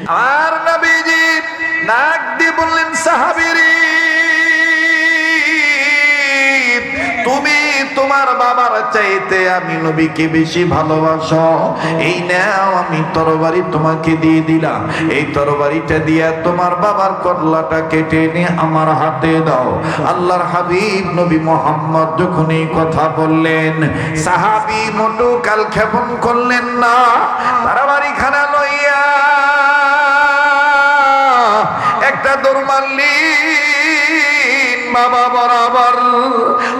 আর নবীজি নাক দিয়ে বললেন, সাহাবীরে তুমি তোমার বাবার চাইতে আমি নবীকে বেশি ভালোবাসো, এই নাও আমি তরবারি তোমাকে দিয়ে দিলাম, এই তরবারিটা দিয়া তোমার বাবার কল্লাটা কেটে নিয়ে আমার হাতে দাও। আল্লাহর হাবিব নবী মুহাম্মদ যখন এই কথা বললেন, সাহাবী মোটো কাল ক্ষেপণ করলেন না, তরবারি খানা লইয়া একটা দৌড় মারলেন বাবা বরাবর।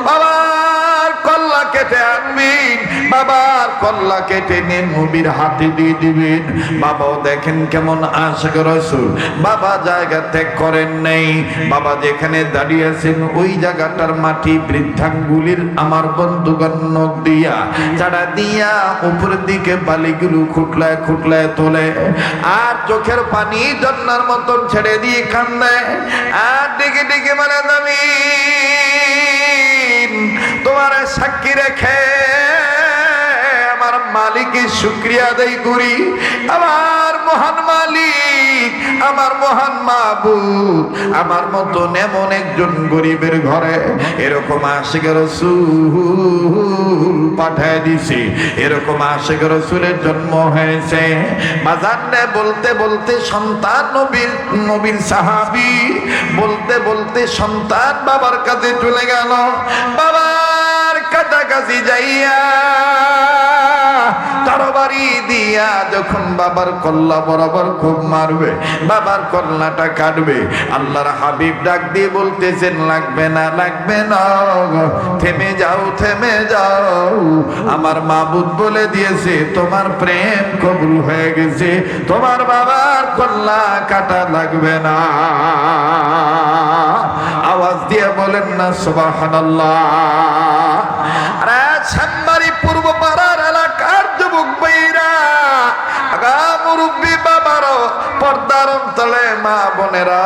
বাবার কল্লা কেটে আনবেন, বাবার কল্লা কেটে নিয়ে নবীর হাতে দিয়ে দিবেন। বাবাও দেখেন কেমন আশিক রাসূল, বাবা জায়গা ত্যাগ করেন নাই। বাবা যেখানে দাঁড়িয়ে আছেন ওই জায়গাটার মাটি বৃদ্ধাঙ্গুলির আমার বন্ধুগণ নখ দিয়া চাড়া দিয়া উপরের দিকে বালিগুলো খুটলায় খুটলায় তোলে, আর চোখের পানি জন্নার মতন ছেড়ে দিয়ে কান্দে, আর ডেকে ডেকে মানে দামি তোমার সাক্ষী রেখে আমার মালিকের শুকরিয়া আদায় করি। আমার মহান মালিক, আমার মহান মাবুদ আমার মতন এমন একজন গরিবের ঘরে এরকম আশিক রাসূল পাঠায় দিছি, এরকম আশিক রাসূলের জন্ম হয়েছে। বাজারে বলতে বলতে সন্তান নবীর সাহাবী বলতে বলতে সন্তান বাবার কাছে চলে গেল। বাবার কাছাকাছি যাইয়া তরবারি দিয়া যখন বাবার কল্লা বরাবর খুব মারবে, বাবার কল্লাটা কাটবে, আল্লাহর হাবিব ডাক দিয়ে বলতেছেন, লাগবে না লাগবে না, থেমে যাও থেমে যাও, আমার মাবুদ বলে দিয়েছে তোমার প্রেম কবুল হয়ে গেছে, তোমার বাবার কল্লা কাটা লাগবে না। আওয়াজ দিয়ে বলেন না সুবহানাল্লাহ। আরে সাম্বারি পূর্ব পাড়ার এলাকার যুবক ভাইরা, আগা মুরব্বী বাবারও পর্দার অন্তরে মা বোনেরা,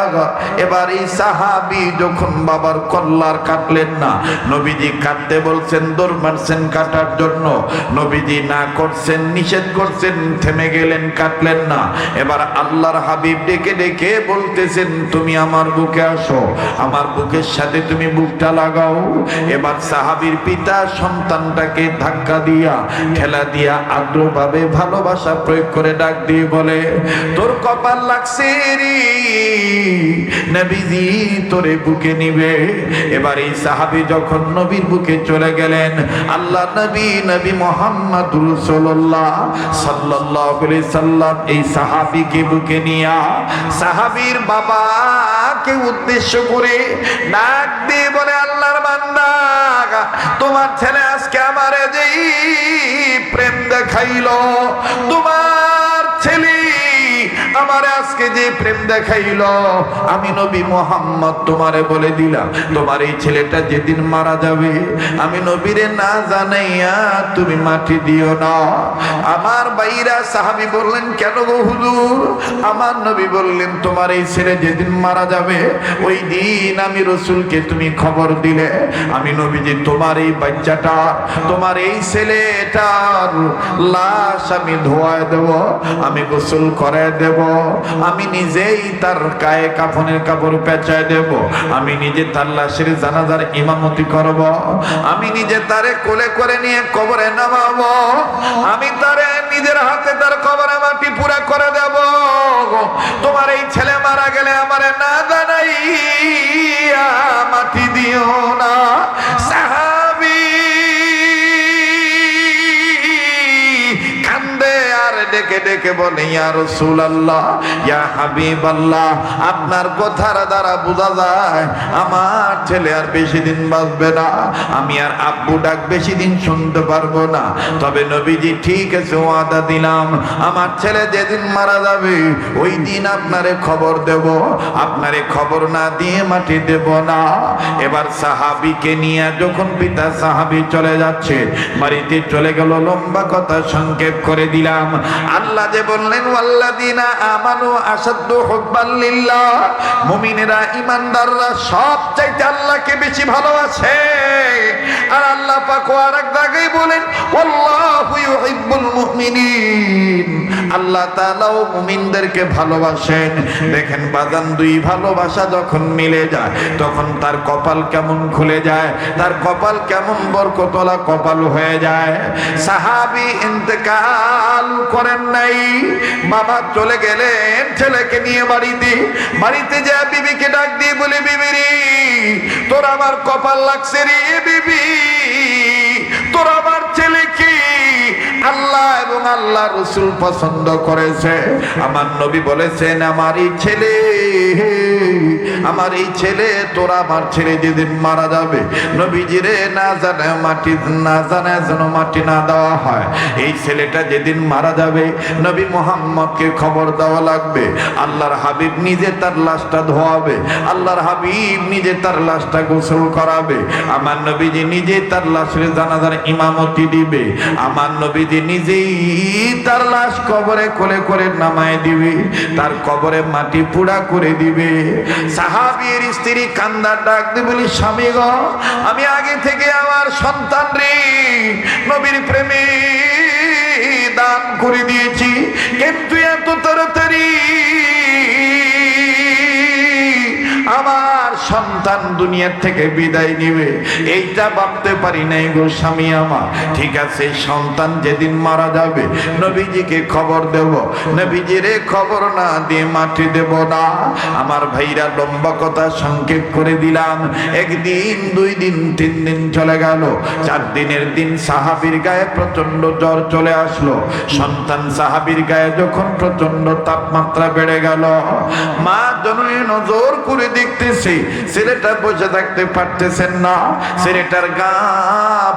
এবার এই সাহাবী যখন বাবার কল্লার কাটলেন না, নবীজি কাটতে বলছেন, দৌড় মারছেন কাটার জন্য, নবীজি না করছেন, নিষেধ করছেন, থেমে গেলেন, কাটলেন না। এবার আল্লাহর হাবিব ডেকে ডেকে বলতেছেন, তুমি আমার বুকে আসো, আমার বুকের সাথে তুমি বুকটা লাগাও। এবার সাহাবীর পিতা সন্তানটাকে ধাক্কা দিয়া ঠেলা দিয়া আদ্রভাবে ভালোবাসা প্রয়োগ করে ডাক দিয়ে বলে, তোর কপাল লাগছে রে, নবীজি তোরে বুকে নিবে। এবার এই সাহাবী যখন নবীর বুকে চলে গেলেন, আল্লাহ নবী মুহাম্মদুর রাসূলুল্লাহ সাল্লাল্লাহু আলাইহি সাল্লাম এই সাহাবীকে বুকে নিয়া সাহাবীর বাবাকে উদ্দেশ্য করে ডাক দিয়ে বলে, আল্লাহর বান্দা, তোমার ছেলে আজকে আমারে যেই প্রেম দেখাইলো, তোমার ছেলে আমারে আজকে যে প্রেম দেখাইলো, আমি নবী মুহাম্মদ তোমারে বলে দিলাম, তোমার এই ছেলেটা যেদিন মারা যাবে আমি নবীরে না জানাইয়া তুমি মাটি দিও না। আমার ভাইরা সাহাবী বললেন, কেন গো হুজুর? আমার নবী বললেন, তোমার এই ছেলে যেদিন মারা যাবে ওই দিন আমি রাসূলকে তুমি খবর দিলে, আমি নবীজি তোমার এই বাচ্চাটা, তোমার এই ছেলেটার লাশ আমি ধোয়ায় দেব, আমি গোসল করে দেব, আমি নিজেই তার গায়ে কাফনের কাপড় পেঁচায় দেব, আমি নিজে তার লাশের জানাজার ইমামতি করব, আমি নিজে তারে কোলে করে নিয়ে কবরে নামাবো, আমি তারে নিজের হাতে তার কবরে মাটি পুরা করে দেব। তোমার এই ছেলে মারা গেলে আমারে না জানাইয়া মাটি দিও না। সাহাবী কান্দে আর ডেকে ডেকে বলে, ইয়া রাসূলুল্লাহ, ইয়া হাবিবাল্লাহ, আপনার কথার দ্বারা বোঝা যায় আমার ছেলে আর বেশি দিন বাঁচবে না, আমি আর আব্বু ডাক বেশি দিন শুনতে পারবো না। তবে নবীজি ঠিক আছে, ওয়াদা দিলাম, আমার ছেলে যেদিন মারা যাবে ওই দিন আপনারে খবর দেব, আপনারে খবর না দিয়ে মাটি দেব না। এবার সাহাবীকে নিয়ে যখন পিতা সাহাবী চলে যাচ্ছে, বাড়িতে চলে গেল। লম্বা কথা সংক্ষেপ করে দিলাম, আল্লাহ যে বললেন ওয়াল্লাযিনা আমানু আশাদ্দু হুব্বান লিল্লাহ, মুমিনেরা ঈমানদাররা সবচাইতে আল্লাহকে বেশি ভালোবাসে। আর আল্লাহ পাক আরেক জায়গায় বলেন ওয়াল্লাহু ইউহিব্বুল মুমিনিন, আল্লাহ তাআলাও মুমিনদেরকে ভালোবাসেন। দেখেন বাজান, দুই ভালোবাসা যখন মিলে যায় তখন তার কপাল কেমন খুলে যায়, তার কপাল কেমন বরকতওয়ালা কপাল হয়ে যায়। সাহাবী ইন্তেকাল করেন নাই, বাবা চলে গেলেন ছেলেকে নিয়ে বাড়িতে যা বিবিকে ডাক দিয়ে বলে, বিবি রে তোর আমার কপাল লাগছে রে বিবি, তোর আমার ছেলেকে আল্লাহ এবং আল্লাহ রাসূল পছন্দ করেছে। আমার নবী বলেছেন আমার এই ছেলে তোরা আমার ছেলে যেদিন মারা যাবে নবীজিরে না জানে যেন মাটি না দেওয়া হয়। এই ছেলেটা যেদিন মারা যাবে নবী মুহাম্মদকে খবর দেওয়া লাগবে। আল্লাহর হাবিব নিজে তার লাশটা ধোয়াবে, আল্লাহর হাবিব নিজে তার লাশটা গোসল করাবে, আমার নবীজি নিজে তার লাশের জানাজার ইমামতি দিবে, আমার নবীজি নিজেই তার লাশ কবরে কোলে করে নামায় দিবে, তার কবরে মাটি পুড়া করে দিবে। সাহাবীর স্ত্রী কান্দার ডাক দিয়ে বলি, স্বামী গো আমি আগে থেকে আমার সন্তান রে নবীর প্রেমে দান করে দিয়েছি, কিন্তু এত তাড়াতাড়ি আমার সন্তান দুনিয়ার থেকে বিদায় নিবে এইটা ভাবতে পারি নাই গো স্বামী আমার। ঠিক আছে, সন্তান যেদিন মারা যাবে নবীজিকে খবর দেব, নবীজিরে খবর না দিয়ে মাটি দেব না। আমার ভাইরা লম্বা কথা সংক্ষেপ করে দিলাম। একদিন, 2 দিন, 3 দিন চলে গেল। 4 দিনের দিন সাহাবীর গায়ে প্রচন্ড জ্বর চলে আসলো। সন্তান সাহাবীর গায়ে যখন প্রচন্ড তাপমাত্রা বেড়ে গেল, মা জননী নজর করে দেখতেছে ছেলেটা বসে থাকতে পারতেছেন না, ছেলেটার গা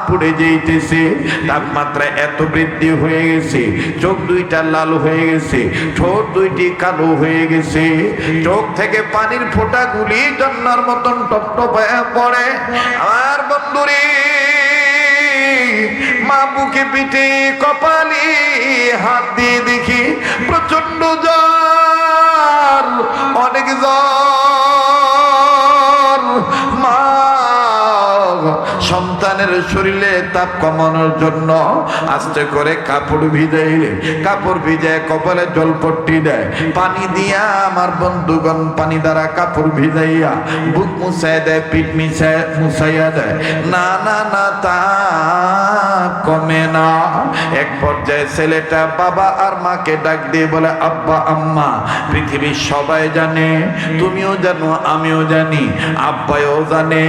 পুড়ে যাইতেছে, তাপমাত্রা এত বৃদ্ধি হয়ে গেছে, চোখ দুইটা লাল হয়ে গেছে, ঠোঁট দুইটি কালো হয়ে গেছে, চোখ থেকে পানির ফোঁটাগুলি জন্নার মতন টপটপ হয়ে পড়ে। আমার বন্ধুরে মা বুকে পিঠে কপালে হাত দিয়ে দেখি প্রচন্ড জ্বর, অনেক জ্বর। মা সন্তানের শরীরে তাপ কমানোর জন্য আস্তে করে কাপড় ভিজায় কপালে জলপট্টি দেয়, পানি দিয়া আমার বন্ধুগণ পানি দ্বারা কাপড় ভিজাইয়া বুক মুছায় দেয়, পিঠ মুছাইয়া দেয়। না না না, তা কমে না। এক পর্যায়ে ছেলেটা বাবা আর মাকে ডাক দিয়ে বলে, আব্বা আম্মা পৃথিবীর সবাই জানে, তুমিও জানো আমিও জানি, আব্বাও জানে,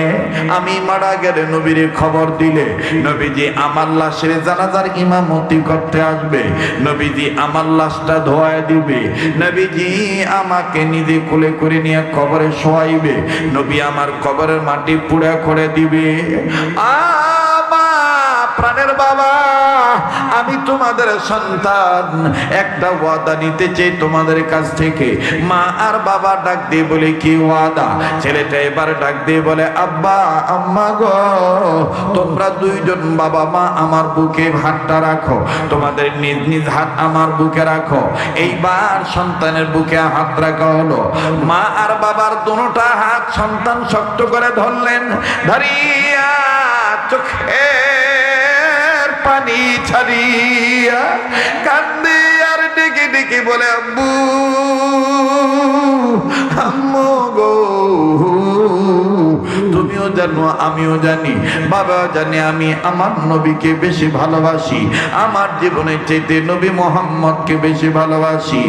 আমি মারা গেলে নবীর খবর দিলে নবীজি আমার লাশের জানাজার ইমামতি করতে আসবে, নবীজি আমার লাশটা ধোয়ায় দিবে, নবীজি আমাকে নিজে কোলে করে নিয়ে কবরে শোয়াইবে, নবী আমার কবরের মাটি পুড়া করে দিবে। প্রাণের বাবা, আমি তোমাদের সন্তান, একটা ওয়াদা নিতে চাই তোমাদের কাছ থেকে। মা আর বাবা ডাক দিয়ে বলে, কি ওয়াদা? ছেলেটা এবার ডাক দিয়ে বলে, আব্বা আম্মা গো, তোমরা দুইজন বাবা মা আমার বুকে হাতটা রাখো, তোমাদের নিজ নিজ হাত আমার বুকে রাখো। এইবার সন্তানের বুকে হাত রাখা হলো। মা আর বাবার দুটোটা হাত সন্তান শক্ত করে ধরলেন, ধরিয়া চোখে পানি ছাড়িয়া কান্দে আর ডেকে ডেকে বলে, আব্বু আম্মু গো, তুমিও জানো আমিও জানি, বাবা জানে, আমি আমার নবীকে বেশি ভালোবাসি, আমার জীবনের চাইতে নবী মুহাম্মদকে বেশি ভালোবাসি।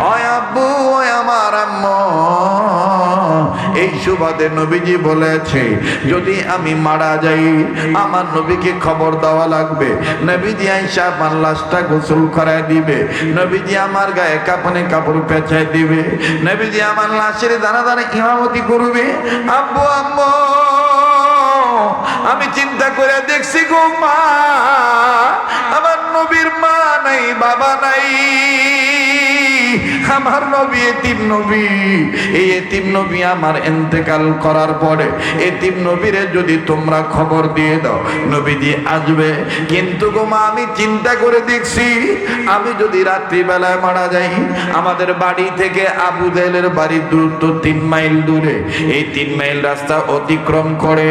ওই আব্বু, ওই আমার আম্মু, এই সুবাদে নবীজি বলেছে যদি আমি মারা যাই আমার নবীকে খবর দেওয়া লাগবে, নবীজি আইসা আমার লাশটা গোসল করায় দিবে, নবীজি আমার গায়ে কাপড় পেঁচায় দিবে, নবীজি আমার লাশের দানা দানা ইমামতি করবে। আব্বু আম্মু, আমি চিন্তা করে দেখছি গো মা, আমার নবীর মা নাই, বাবা নাই, আমার নবী এতিম নবী। এই এতিম নবী আমার ইন্তেকাল করার পরে এতিম নবীরে যদি তোমরা খবর দিয়ে দাও, নবীজি আসবে। কিন্তু গো মা, আমি চিন্তা করে দেখছি, আমি যদি রাত্রিবেলায় মারা যাই, আমাদের বাড়ি থেকে আবু জেহেলের বাড়ির দূরত্ব 3 মাইল দূরে। এই 3 মাইল রাস্তা অতিক্রম করে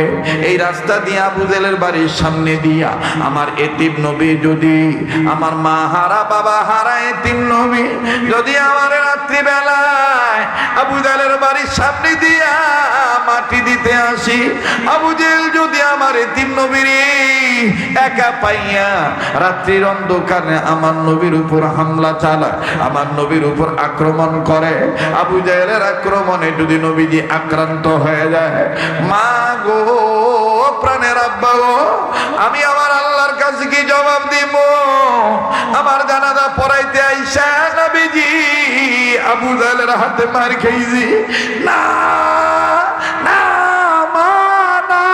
এই রাস্তা দিয়ে আবু জেহেলের বাড়ির সামনে দিয়া আমার এতিম নবী, যদি আমার মা হারা বাবা হারা এতিম নবী যদি আমার রাত্রিবেলায় আবু জেহেলের বাড়ির সামনে দিয়া মাটি দিতে আসি, আবু জেহেল যদি আমার এতিম নবীর একা পাইয়া রাত্রির অন্ধকারে আমার নবীর উপর হামলা চালায়, আমার নবীর উপর আক্রমণ করে, আবু জেহেলের আক্রমণে যদি নবীজি আক্রান্ত হয়ে যায়, মা গো প্রাণের আব্বা গো, আমি আমার আল্লাহর কাছে কি জবাব দিব? আমার জানাজা পড়াইতে আইসা নবীজি আবু জেহেলের হাতে মার খেয়েছি। না না মা, না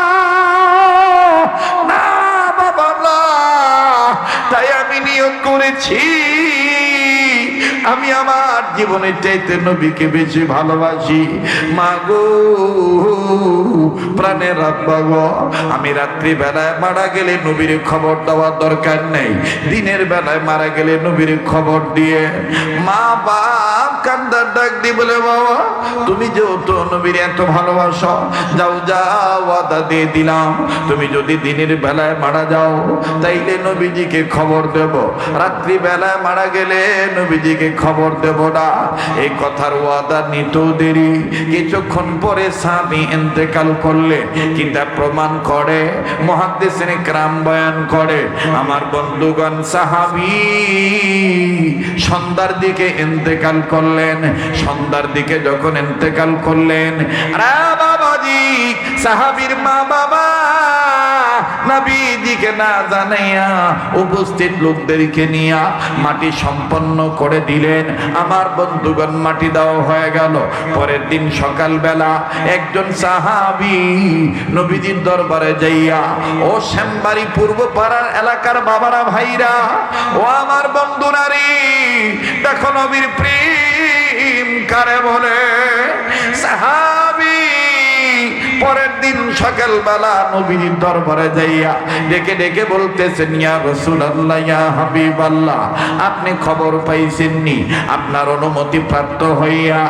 না বাবা না। তাই আমি নিয়ত করেছি, আমি আমার জীবনের চাইতে নবীকে বেশি ভালোবাসি। মা গো প্রাণের আব্বা গো, আমি রাত্রি বেলায় মারা গেলে নবীর খবর দেওয়ার দরকার নেই, দিনের বেলায় মারা গেলে নবীর খবর দিয়ে। মা বাপ কান্দার ডাক দি বলে, বাবা তুমি যেহেতু নবীর এত ভালোবাসো, যাও যাও ওয়াদা দিয়ে দিলাম, তুমি যদি দিনের বেলায় মারা যাও তাইলে নবীজিকে খবর দেব, রাত্রি বেলায় মারা গেলে নবীজিকে খবর দেব না। এই কথার ওয়াদা নিতেও দেরি, কিছুক্ষণ পরে সাহাবী ইন্তেকাল করলে। কিন্তু প্রমাণ করে মুহাদ্দিসিনে কেরাম বয়ান করে, আমার বন্ধুগণ সাহাবী সন্ধ্যার দিকে ইন্তেকাল করলেন। সন্ধ্যার দিকে যখন ইন্তেকাল করলেন, আরে বাবাজি সাহাবীর মা বাবা নবীজিকে না জানাইয়া উপস্থিত লোকদেরকে নিয়ে মাটি সম্পন্ন করে দিলেন। আমার বন্ধুগণ মাটি দেওয়া হয়ে গেল। পরের দিন সকালবেলা একজন সাহাবী নবীজির দরবারে যাইয়া, ও শ্যামবাড়ি পূর্ব পাড়ার এলাকার বাবারা ভাইরা, ও আমার বন্ধুরা রে, দেখো নবীর প্রেম কারে বলে। সাহাবী পরের দিন সকালবেলা নবীর দরবারে যাইয়া ডেকে ডেকে বলতেছেন, ইয়া রাসূলুল্লাহ, ইয়া হাবিবাল্লাহ, আপনি খবর পাইছেননি? আপনার অনুমতি প্রাপ্ত হইয়া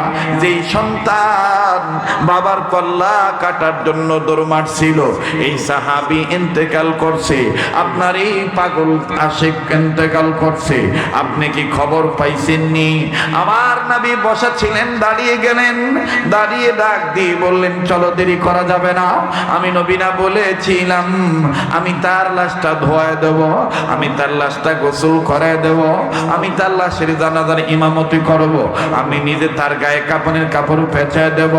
যেই সন্তান বাবার কল্লা কাটার জন্য দৌড় মারছিল, এই সাহাবী ইন্তেকাল করছে, আপনার এই পাগল আশিক ইন্তেকাল করছে, আপনি কি খবর পাইছেননি? আমার নবী বসা ছিলেন, দাঁড়িয়ে গেলেন, দাঁড়িয়ে ডাক দিয়ে বললেন, চলো দেরি করা যাবে না। আমি নবী না বলেছিলাম আমি তার লাশটা ধোয়া দেব, আমি তার লাশটা গোসল করে দেব, আমি তার লাশের জানাজার ইমামতি করব, আমি নিজে তার গায়ে কাপড়ের কাপড় পেঁচায় দেব,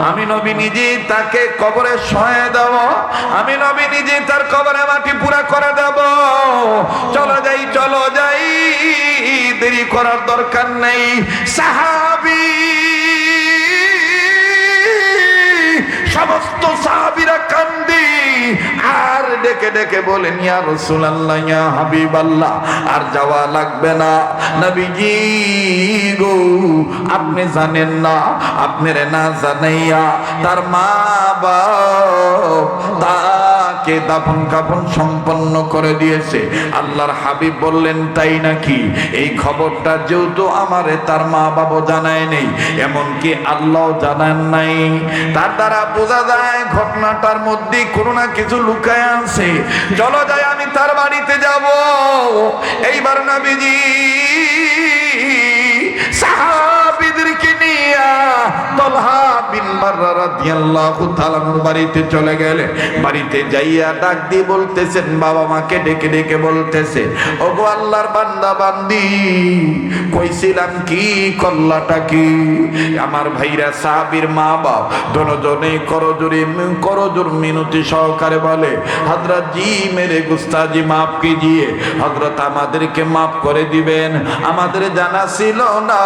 আমি নবী নিজে তাকে কবরে শোয়ে দেব, আমি নবী নিজে তার কবরে মাটি পুরা করে দেব। চলো যাই, চলো যাই, দেরি করার দরকার নেই। সাহাবী সমস্ত সাহাবীরা কান্দি আর ডেকে ডেকে বলেন, ইয়া রাসূলুল্লাহ, ইয়া হাবিবাল্লাহ, আর যাওয়া লাগবে না। নবীজি গো, আপনি জানেন না, আপনার না জানাইয়া তার মা বাপ তাকে দাফন কাফন সম্পন্ন করে দিয়েছে। আল্লাহর হাবিব বললেন, তাই নাকি? এই খবরটা যেহেতু আমারে তার মা বাবা জানায় নেই, এমনকি আল্লাহ জানান নাই, তার দ্বারা বোঝা যায় ঘটনাটার মধ্যে কোনো না কিছু লুকায় আছে। চলো যাই, আমি তার বাড়িতে যাব। এইবার নবীজি সাহাবীদেরকে নিয়ে তালহা বিন বাররা রাদিয়াল্লাহু তাআলা বাড়িতে চলে গেলেন। বাড়িতে যাইয়া ডাক দিয়ে বলতেছেন, বাবা মাকে ডেকে ডেকে বলতেছে, ওগো আল্লাহর বান্দা বান্দি, কইছিলাম কি, কল্লাটা কি? আমার ভাইরা সাহাবীর মা বাপ দুজনে করজোর মিনতি সহকারে বলে, হযরত জি মেরে গুস্তাজি মাফ কিজিয়ে, হযরত আমাদেরকে মাফ করে দিবেন, আমাদের জানা ছিল না,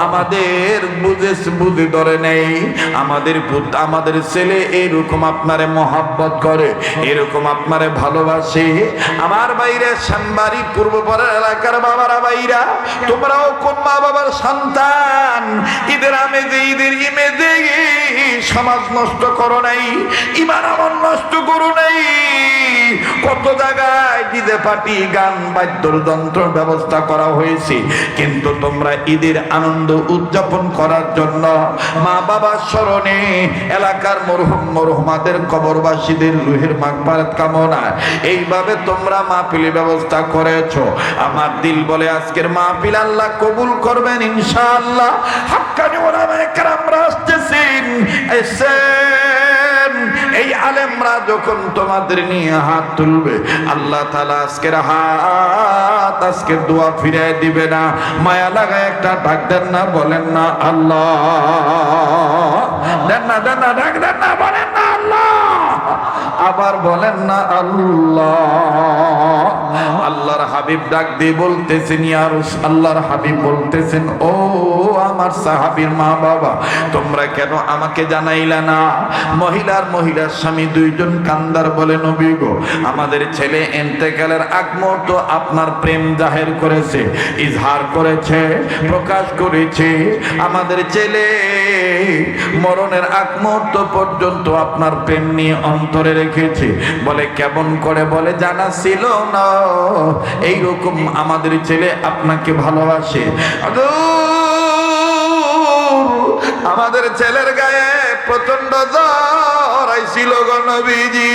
আমাদের বুঝে ধরে নেই, আমাদের ছেলে এরকম আপনারে মহব্বত করে, এরকম আপনারে ভালোবাসে। আমার বাইরে শ্যামবাড়ি পূর্বপাড়া এলাকার বাবারা ভাইরা, তোমরাও কোন মা বাবার সন্তান ঈদের আমেজে ঈদের ইমেজে সমাজ নষ্ট করো নাই, ইমান আমল নষ্ট করো নাই। কত জায়গায় ডিজে পার্টি গান বাদ্যযন্ত্র ব্যবস্থা করা হয়েছে, কিন্তু তোমরা ঈদের আনন্দ উদযাপন করার জন্য মা বাবার স্মরণে এলাকার মরহুমাদের কবরবাসীদের রুহের মাগফিরাত কামনা এইভাবে তোমরা মাহফিলের ব্যবস্থা করেছো। আমার দিল বলে আজকের মাহফিল আল্লাহ কবুল করবেন ইনশাআল্লাহ। হাক্কানি ওলামায়ে কেরামরা আসতেছেন, এই আলেমরা যখন তোমাদের নিয়ে হাত তুলবে, আল্লাহ তাআলা আজকের হাত, আজকের দোয়া ফিরিয়ে দিবে না। মায়া লাগায় একটা ডাক দেন না, বলেন না আল্লাহ, দেন না ডাক দেন না, বলেন না আল্লাহ, আবার বলেন না আল্লাহ। আল্লাহর হাবিব ডাক দিয়ে বলতেছেন, ইয়া রাসূল, আল্লাহর হাবিব বলতেছেন, ও আমার সাহাবীর মা বাবা, তোমরা কেন আমাকে জানাইলা না? মহিলার স্বামী দুইজন কান্দার, বলে নবী গো, আমাদের ছেলে ইন্তেকালের আগ মুহূর্ত আপনার প্রেম জাহির করেছে, ইজহার করেছে, প্রকাশ করেছে। আমাদের ছেলে মরণের আগ মুহূর্ত পর্যন্ত আপনার প্রেম নিয়ে অন্তরে রেখেছে। বলে কেমন করে? বলে জানা ছিল না এইরকম আমাদের ছেলে আপনাকে ভালোবাসে। আমাদের ছেলের গায়ে প্রচন্ড জ্বর আইছিল গো নবীজি।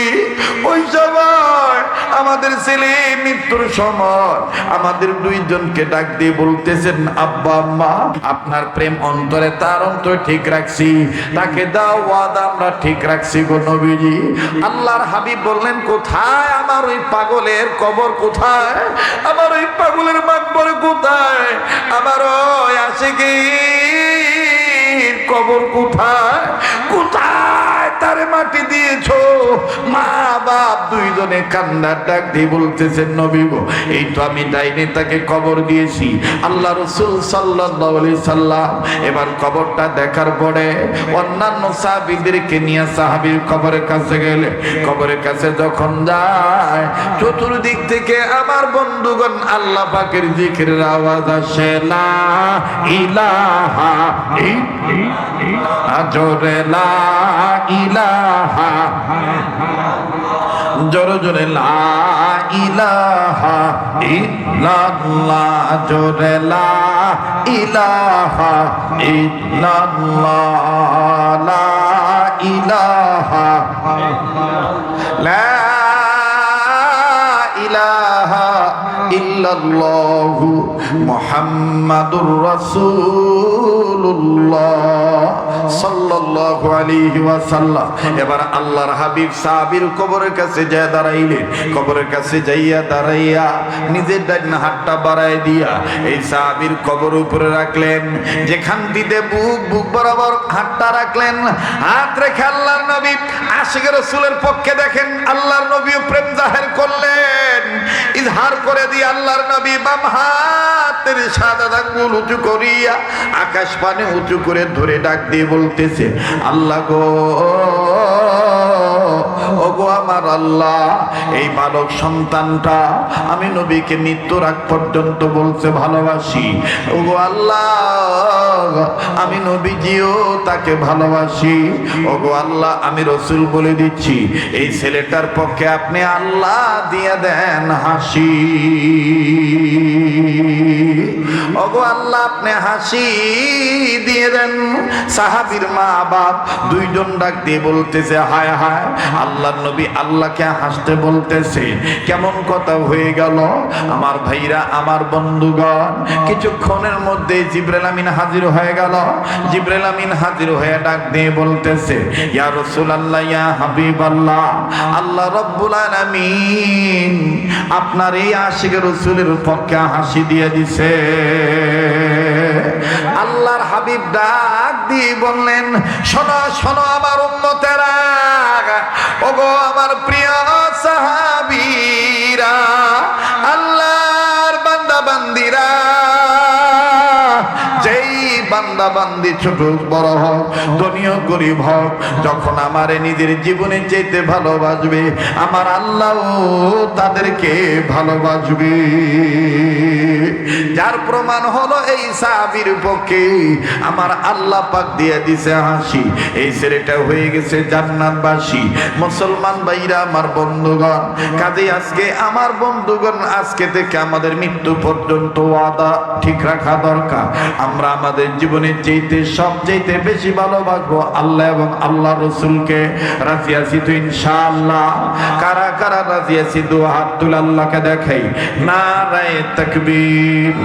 ওই সময় আমাদের ছেলে মৃত্যুর সময় আমাদের দুইজনকে ডাক দিয়ে বলতেছেন, আব্বা আম্মা, আপনার প্রেম অন্তরে, তার অন্তর ঠিক রাখছি, তাকে দাও ওয়াদা আমরা ঠিক রাখছি গো নবীজি। আল্লাহর হাবিব বললেন, কোথায় আমার ওই পাগলের কবর? কোথায় আমার ওই পাগলের মাকবর? কোথায় আমার ওই আশিকি কবর? কোথায় কোথায় তারে মাটি দিয়েছো? মা বাপ দুইজনে কান্নার ডাক দিয়ে বলতেছেন, নবী গো, এই তো আমি ডাইনে তাকে কবর দিয়েছি। আল্লাহ রাসূল সাল্লাল্লাহু আলাইহি সাল্লাম এবার কবরটা দেখার পরে অন্যান্য সাহাবীদেরকে নিয়ে সাহাবীর কবরের কাছে গেলে, কবরের কাছে যখন যায় চতুর্দিক থেকে আমার বন্ধুগণ আল্লাহ পাকের জিকিরের আওয়াজ আসে, লা ইলাহা ইল্লাল্লাহ, জোরে লা ইলাহা, জোরে জোরে লা ইলাহা ইল্লাল্লাহ, জোরে লা ইলাহা ইল্লাল্লাহ, লা ইলাহা, লা ইলাহা ইল্লাল্লাহু মুহাম্মাদুর রাসূলুল্লাহ সাল্লাল্লাহু আলাইহি ওয়াসাল্লাম। এবার আল্লাহর হাবিব সাহাবীর কবরের কাছে যায় দাঁড়াইলেন। কবরের কাছে যাইয়া দাঁড়াইয়া নিজের ডান হাতটা বাড়ায় দিয়া এই সাহাবীর কবর উপরে রাখলেন। যেখান দিতে বুক বরাবর হাতটা রাখলেন, হাত রেখে আল্লাহর নবী আশিক রাসূলের পক্ষে দেখেন আল্লাহর নবীও প্রেম জাহির করলেন। ইজহার করে দিয়ে আল্লাহর নবী বাম হাতের সাদা আঙ্গুল উঁচু করিয়া আকাশ পানে উঁচু করে ধরে ডাক দিয়ে বলতেছে, আল্লাহ গো, ওগো আমার আল্লাহ, এই বালক সন্তানটা আমি নবীকে মৃত্যুর আগ পর্যন্ত বলছে ভালোবাসি। ওগো আল্লাহ, আমি নবীজিও তাকে ভালোবাসি। ওগো আল্লাহ, আমি রসুল বলে দিচ্ছি, এই ছেলেটার পক্ষে আপনি আল্লাহ দিয়ে দেন হাসি। ওগো আল্লাহ, আপনি হাসি দিয়ে দেন। সাহাবীর মা বাপ দুইজন ডাক দিয়ে বলতেছে, হায় হায়, আল্লাহর নবী আল্লাহকে হাসতে বলতেছে, কেমন কথা হয়ে গেল। আমার ভাইরা, আমার বন্ধুগণ, কিছুক্ষণের মধ্যে জিবরাইল আমিন হাজির হয়ে গেল। জিবরাইল আমিন হাজির হয়ে ডাক দিয়ে বলতেছে, ইয়া রাসূলুল্লাহ, ইয়া হাবিবাল্লাহ, আল্লাহ রাব্বুল আলামিন আপনার এই আশিক রাসূলের পক্ষে হাসি দিয়ে দিছে। আল্লাহর হাবিব ডাক দিয়ে বললেন, শোনো শোনো আমার উম্মতেরা, ওগো আমার প্রিয় সাহাবীরা, আল্লাহর বান্দা বান্দিরা, যেই বান্দা বান্দি ছোট বড় হোক, ধনী হোক গরিব হোক, যখন আমারে নিজের জীবনে যেতে ভালোবাসবে, আমার আল্লাহ তাদেরকে ভালোবাসবে। যার প্রমাণ হলো এই সাহাবীর পক্ষে আমার আল্লাহ পাক দিয়ে দিছে হাসি, এই ছেলেটা হয়ে গেছে জান্নাতবাসী। মুসলমান ভাইরা আমার বন্ধুগণ, কাজে আজকে আমার বন্ধুগণ, আজকে থেকে আমাদের মৃত্যু পর্যন্ত ওয়াদা ঠিক রাখা দরকার। আমরা আমাদের জীবনে চাইতে সবচাইতে বেশি ভালোবাসবো আল্লাহ এবং আল্লাহ রসুলকে। রাজি আছি তো ইনশাআল্লাহ? কারা কারা রাজি আছি? দু হাত তুলে আল্লাহকে দেখাই। নারায়ে তাকবীর,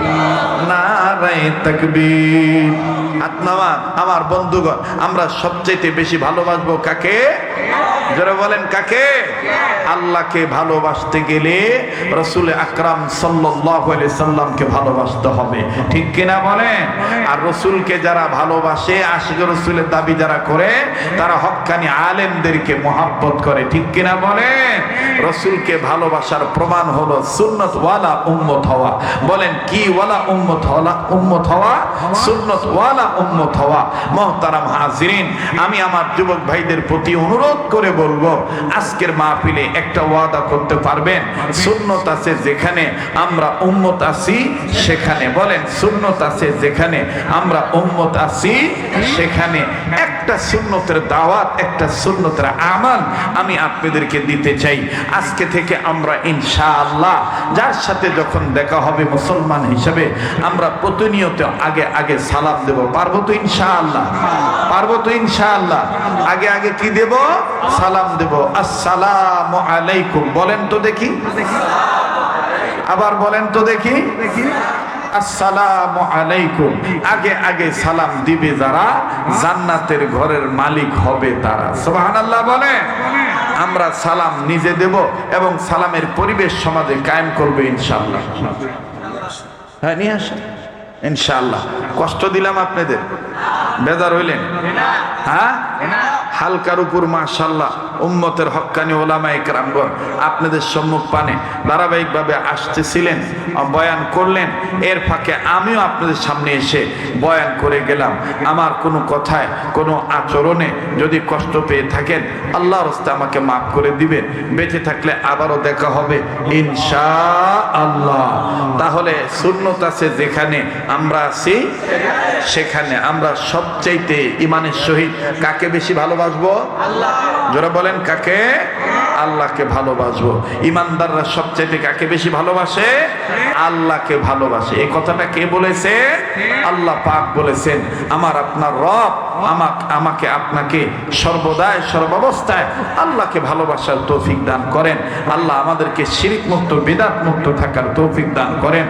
নারায়ে তাকবীর। হাত নামা। আমার বন্ধুগণ, আমরা সবচাইতে বেশি ভালোবাসবো কাকে? যারা বলেন কাকে? আল্লাহকে ভালোবাসতে গেলে রাসূল আকরাম সাল্লাল্লাহু আলাইহি সাল্লামকে ভালোবাসতে হবে, ঠিক কিনা বলেন? আর রাসূলকে যারা ভালোবাসে, আশিক রাসূলের দাবি যারা করে, তারা হক্কানি আলেমদেরকে মহব্বত করে, ঠিক কিনা বলেন? রাসূলকে ভালোবাসার প্রমাণ হলো সুন্নাত ওয়ালা উম্মত হওয়া। বলেন কি ওয়ালা উম্মত হওয়া? উম্মত হওয়া, সুন্নাত ওয়ালা উম্মত হওয়া। মুহতারাম হাজিরিন, আমি আমার যুবক ভাইদের প্রতি অনুরোধ করে বলবো, আজকের মাহফিলে একটা ওয়াদা করতে পারবেন? সুন্নত আছে যেখানে আমরা উম্মত আছি সেখানে, বলেন সুন্নত আছে যেখানে আমরা উম্মত আছি সেখানে একটা সুন্নতের দাওয়াত, একটা সুন্নতের আমাল আমি আপনাদেরকে দিতে চাই। আজকে থেকে আমরা ইনশাআল্লাহ যার সাথে যখন দেখা হবে মুসলমান হিসেবে, আমরা প্রতিনিয়ত আগে আগে সালাম দেব। পারবো তো ইনশাআল্লাহ? পারবো তো ইনশাআল্লাহ? আগে আগে কি দেব? সালাম দেব। আসসালামু আলাইকুম বলেন তো দেখি, আবার বলেন তো দেখি। আসসালামু আলাইকুম। আগে আগে সালাম দিবে যারা, জান্নাতের ঘরের মালিক হবে তারা। সুবহানাল্লাহ বলেন। আমরা সালাম নিজে দেব এবং সালামের পরিবেশ সমাজে কায়েম করবে ইনশাআল্লাহ। হ্যাঁ, নিয়ে আসেন ইনশাআল্লাহ। কষ্ট দিলাম আপনাদের? বেজার হইলেন? হ্যাঁ, হালকার উপর মাশাআল্লাহ উম্মতের হক্কানি ওলামায়ে কেরামগণ আপনাদের সম্মুখ পানে ধারাবাহিকভাবে আসতেছিলেন, বয়ান করলেন। এর ফাঁকে আমিও আপনাদের সামনে এসে বয়ান করে গেলাম। আমার কোনো কথায়, কোনো আচরণে যদি কষ্ট পেয়ে থাকেন, আল্লাহর রাস্তায় আমাকে মাফ করে দিবেন। বেঁচে থাকলে আবারও দেখা হবে ইনশাআল্লাহ। তাহলে সুন্নত আছে যেখানে আমরা আছি সেখানে আমরা সবচাইতে ইমানের সহিত কাকে বেশি ভালোবাসবো? আল্লাহ। যারা বলেন কাকে? আল্লাহকে ভালোবাসবো। ইমানদাররা সবচাইতে কাকে বেশি ভালোবাসে? আল্লাহকে ভালোবাসে। এই কথাটা কে বলেছে? আল্লাহ পাক বলেছেন। আমার আপনার রব আমাকে আপনাকে সর্বদাই সর্বাবস্থায় আল্লাহকে ভালোবাসার তৌফিক দান করেন। আল্লাহ আমাদেরকে শিরক মুক্ত, বিদআত মুক্ত থাকার তৌফিক দান করেন।